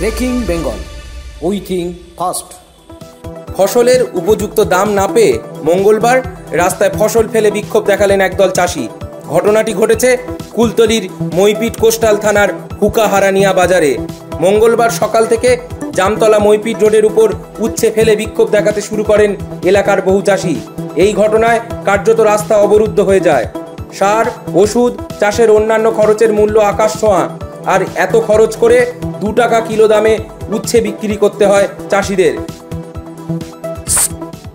Breaking Bengal, we think first. ফসলের উপযুক্ত দাম না পেয়ে মঙ্গলবার রাস্তায় ফসল ফেলে বিক্ষোভ দেখালেন একদল চাষি। ঘটনাটি ঘটেছে কুলতলির মইপিট কোস্টাল থানার হুকাহারানিয়া বাজারে। মঙ্গলবার সকাল থেকে জামতলা মইপিট রোডের উপর উচ্ছে ফেলে বিক্ষোভ দেখাতে শুরু করেন এলাকার বহু চাষি। এই ঘটনায় কার্যত রাস্তা অবরুদ্ধ হয়ে যায়। সার, ওষুধ, চাষের অন্যান্য খরচের মূল্য আকাশ ছোঁয়া, আর এত খরচ করে 2 টাকা কিলো দামে উচ্ছে বিক্রি করতে হয় চাষিদের।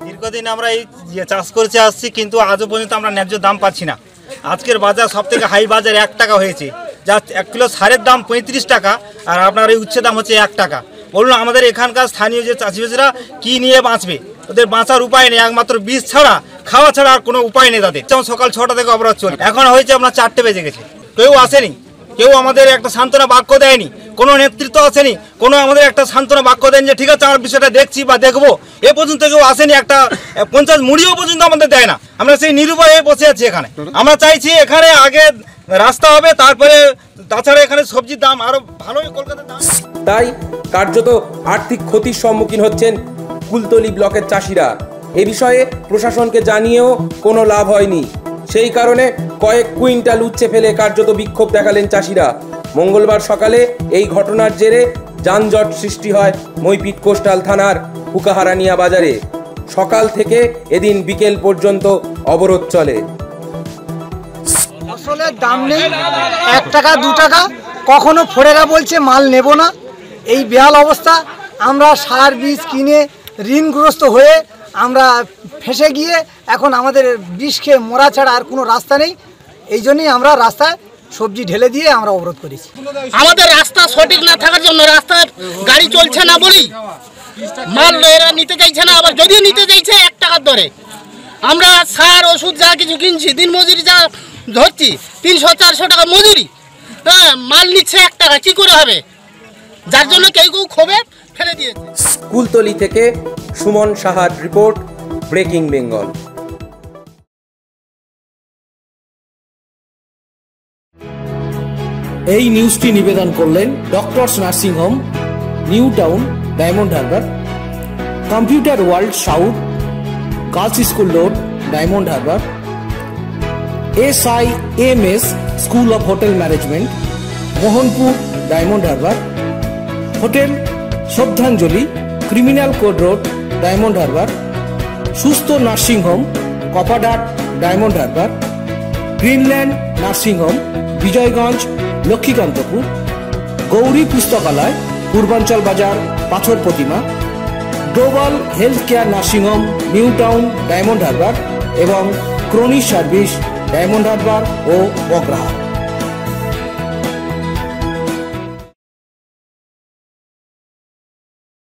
দীর্ঘদিন আমরা এই চাষ করতে আসছি, কিন্তু আজও পর্যন্ত আমরা ন্যায্য দাম পাচ্ছি না। আজকের বাজার সব থেকে হাই বাজার 1 টাকা হয়েছে, যা 1 কিলো সারের দাম 35 টাকা, আর আপনার এই উচ্ছে দাম হচ্ছে 1 টাকা। বলুন আমাদের এখানকার স্থানীয় যে চাষিবাসীরা কি নিয়ে বাঁচবে? ওদের বাঁচার উপায় নেই, একমাত্র বীজ ছাড়া, খাওয়া ছাড়া আর কোনো উপায় নেই তাদের। যেমন সকাল 6টা থেকে অবরোধ চলে, এখন হয়েছে আপনার 4টে বেজে গেছে, কেউ আসেনি, কেউ আমাদের একটা সান্ত্বনা বাক্য দেয়নি, কোনো নেতৃত্ব আসেনি, কোনো আমাদের একটা সান্ত্বনা বাক্য দেন যে ঠিক আছে আমার বিষয়টা দেখছি বা দেখবো, এ পর্যন্ত কেউ আসেনি। একটা 50 মুড়িও পর্যন্ত আমাদের দেয় না। আমরা সেই নিরুপায় হয়ে বসে আছি এখানে। আমরা চাইছি এখানে আগে রাস্তা হবে, তারপরে তাছাড়া এখানে সবজির দাম আরো ভালোই কলকাতার দাম। তাই কার্যত আর্থিক ক্ষতির সম্মুখীন হচ্ছেন কুলতলি ব্লকের চাষিরা। এ বিষয়ে প্রশাসনকে জানিয়েও কোনো লাভ হয়নি। সেই কারণে কয়েক কুইন্টাল উচ্ছে ফেলে কার্যত বিক্ষোভ দেখালেন চাষিরা। মঙ্গলবার সকালে এই ঘটনার জেরে যানজট সৃষ্টি হয় মইপিট কোস্টাল থানার হুকাহারানিয়া বাজারে। সকাল থেকে এদিন বিকেল পর্যন্ত অবরোধ চলে। ফসলের দাম নেই, 1 টাকা 2 টাকা, কখনো ফোরেরা বলছে মাল নেব না। এই বেহাল অবস্থা। আমরা সার বীজ কিনে ঋণগ্রস্ত হয়ে আমরা ফেঁসে গিয়ে এখন আমাদের বিষ খেয়ে মরা ছাড়া আর কোনো রাস্তা নেই। এই জন্যই আমরা রাস্তায় সবজি ঢেলে দিয়ে আমরা অবরোধ করেছি। আমাদের রাস্তা সঠিক না থাকার জন্য রাস্তায় গাড়ি চলছে না বলি মাল এরা নিতে চাইছে না। আবার যদিও নিতে চাইছে 1 টাকার দরে, আমরা সার ওষুধ যা কিছু কিনছি, দিন মজুরি যা ধরছি 300-400 টাকা মজুরি, হ্যাঁ, মাল নিচ্ছে 1 টাকা, কি করে হবে? যার জন্য কেউ কেউ ক্ষোভে ফেলে দিয়েছে। কুলতলি থেকে সুমন সাহার রিপোর্ট, ব্রেকিং বেঙ্গল। এই নিউজটি নিবেদন করলেন doctors nursing home, New Town, Diamond Harbour, computer world south, girls school road, Diamond Harbour, SIMS school of hotel management, Mohanpur, Diamond Harbour, hotel Shraddhanjali, criminal code road, Diamond Harbour, Sustha nursing home, কপাডাট, Diamond Harbour, Greenland nursing home, Bijoyganj, Lakshmikantapur, Gouri Pustakalay, Purbanchal Bazar, Pathar Pratima, global health care nursing home, New Town, Diamond Harbour এবং ক্রোনি সার্ভিস, ডায়মন্ড হারবার ও বকরাহাট।